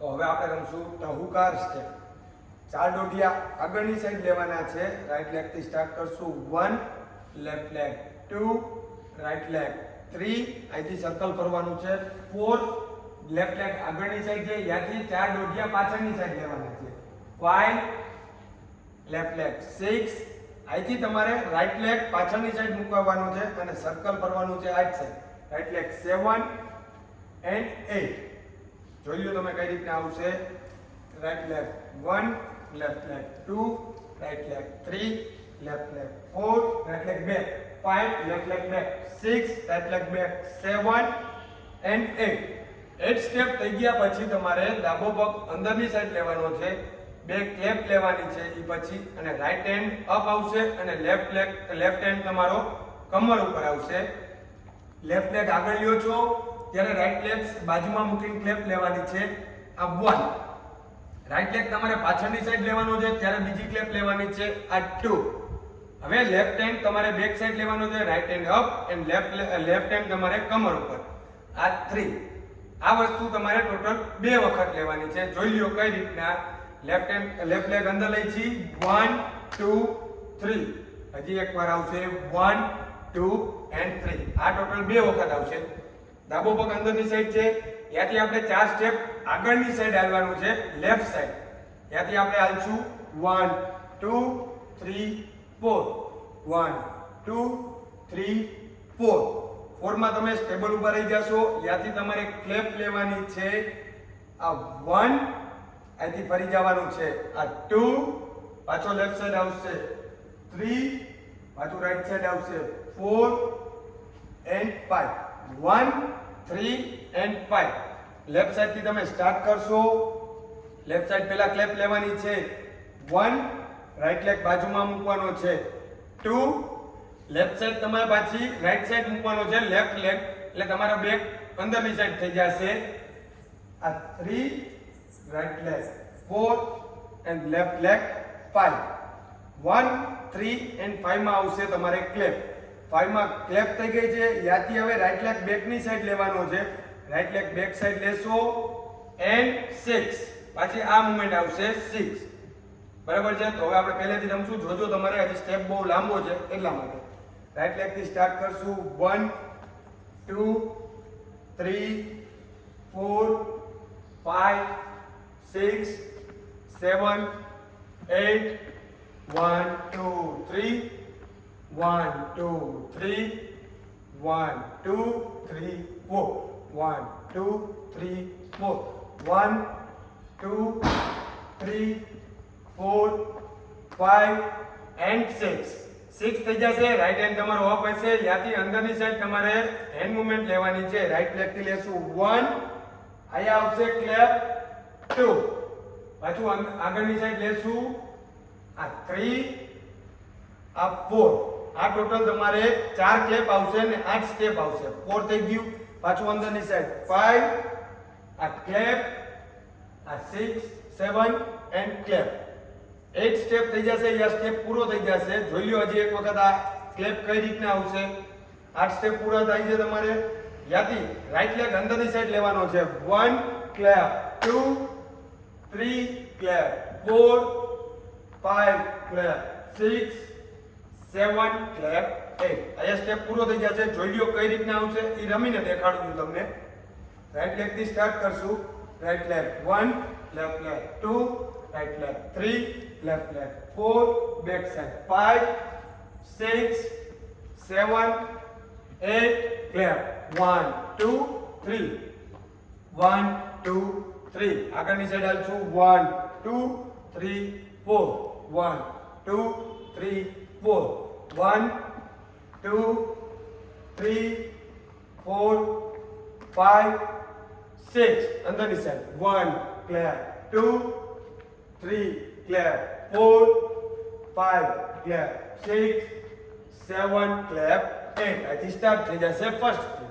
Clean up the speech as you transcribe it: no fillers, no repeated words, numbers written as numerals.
તો હવે આપણે રમશું ટહુકાર સ્ટેપ. 4 દોઢિયા આગળની સાઈડ લેવાના છે. રાઈટ લેગ થી સ્ટાર્ટ કરશું. 1 લેફ્ટ લેગ, 2 રાઈટ લેગ, 3 અહીંથી સર્કલ ફરવાનું છે. 4 લેફ્ટ લેગ આગળની સાઈડ છે, ત્યાંથી 4 દોઢિયા પાછળની સાઈડ લેવાના છે. 5 લેફ્ટ લેગ, 6 અહીંથી તમારે રાઈટ લેગ પાછળની સાઈડ મૂકવાનો છે અને સર્કલ ફરવાનું છે આ સાઈડ. Right leg 7 and 8. જોઈ લો તમે કઈ રીતના આવશે. Right leg 1, left leg 2, right leg 3, left leg 4, right leg back 5, left leg back 6, right leg back 7 and 8. 8 step થઈ ગયા પછી તમારે ડાબો પગ અંદરની સાઈડ લેવાનો છે. બે ક્લેપ લેવાની છે એ પછી, અને રાઈટ હેન્ડ અપ આવશે અને લેફ્ટ હેન્ડ તમારો કમર ઉપર આવશે. લેફ્ટ લેગ આગળ લ્યો છો ત્યારે રાઈટ લેગ બાજુમાં મૂકીને ક્લેપ લેવાની છે. આ 1. રાઈટ લેગ તમારે પાછળની સાઈડ લેવાનો છે ત્યારે બીજી ક્લેપ લેવાની છે. આ 2. હવે લેફ્ટ હેન્ડ તમારે બેક સાઈડ લેવાનો છે. Right hand up and left hand તમારે કમર ઉપર. આ 3. આ વસ્તુ તમારે ટોટલ 2 વખત લેવાની છે. જોઈ લ્યો કઈ રીતના. લેફ્ટ લેગ અંદર લઈ છી. 1 2 3. હજી એકવાર આવશે. 1 2 and 3. આ ટોટલ 2 વખત આવશે. ડાબો પગ અંદરની સાઈડ છે, ત્યાંથી આપણે 4 સ્ટેપ આગળની સાઈડ હાલવાનું છે. લેફ્ટ સાઈડ ત્યાંથી આપણે હાલશું 1 2 3 4. 1 2 3 4. 4 માં તમે સ્ટેબલ ઉપર રહી જશો. ત્યાંથી તમારે ક્લેપ લેવાની છે. આ 1 અહીંથી ફરી જવાનું છે. આ 2 પાછો લેફ્ટ સાઈડ આવશે. 3 પાછું રાઈટ સાઈડ આવશે. 4 and 5. 1 3 and 5. લેફ્ટ સાઈડ થી તમે સ્ટાર્ટ કરશો. લેફ્ટ સાઈડ પહેલા ક્લેપ લેવાની છે. 1 રાઈટ લેગ બાજુમાં મૂકવાનો છે. 2 લેફ્ટ સાઈડ તમારે પાછી રાઈટ સાઈડ મૂકવાનો છે. લેફ્ટ લેગ એટલે તમારો બેક અંદરની સાઈડ થઈ જશે. આ 3 right leg, 4 and left leg 5. 1 3 and 5 માં આવશે તમારે ક્લેપ. 5 માં ક્લેપ થઈ ગઈ છે. ત્યાંથી હવે રાઈટ લેગ બેકની સાઈડ લેવાનો છે. રાઈટ લેગ બેક સાઈડ લેશો and 6. પાછી આ મૂવમેન્ટ આવશે 6. બરાબર છે. તો હવે આપણે પહેલેથી રમશું. જોજો તમારે હજી સ્ટેપ બહુ લાંબો છે એટલા માટે. રાઈટ લેગ થી સ્ટાર્ટ કરશું. 1 2 3 4 5 6 7 8 1 2 3 1 2 3 1 2 3 4. 1 2 3 4. 1 2 3 4 5 and 6. 6 થઈ જશે. રાઈટ હેન્ડ તમારો અપ હશે. ત્યાંથી અંદરની સાઈડ તમારે હેન્ડ મૂવમેન્ટ લેવાની છે. રાઈટ લેગ થી લેશું 1. અહીંયા આવશે ક્લેપ 2. પાછું આગળની સાઈડ લેશું. આ 3 આ 4. આ ટોટલ તમારે 4 ક્લેપ આવશે અને 8 સ્ટેપ આવશે. 4 થઈ ગયું. પાછું અંદરની સાઈડ 5. આ ક્લેપ, આ 6 7 and ક્લેપ. 8 સ્ટેપ થઈ જશે. આ સ્ટેપ પૂરો થઈ જશે. જોઈ લો હજી એક વખત આ ક્લેપ કઈ રીતના આવશે. 8 સ્ટેપ પૂરા થાય છે તમારે. ત્યાંથી રાઈટ લેગ અંદરની સાઈડ લેવાનો છે. 1 ક્લેપ, 2 3 ક્લેપ, 4 5 ક્લેપ, 6 7 ક્લેપ, 8. આ સ્ટેપ પૂરો થઈ જશે. જોઈ લો કઈ રીતના આવશે એ રમીને દેખાડું છું તમને. રાઈટ લેગ થી સ્ટાર્ટ કરશું. Right leg 1, left leg 2, right leg 3, left leg 4, back side 5 6 7 8 clap. 1 2 3 1 2 3. આગળની સાઈડ હાલશું. 1 2 3 4. 1 2 3 4. 1 2 3 4 5 6. અંદરની side 1 clap, 2 3 clap, 4 5 clap, 6 7 clap, 8. અહીંથી સ્ટાર્ટ થઈ જશે ફર્સ્ટ.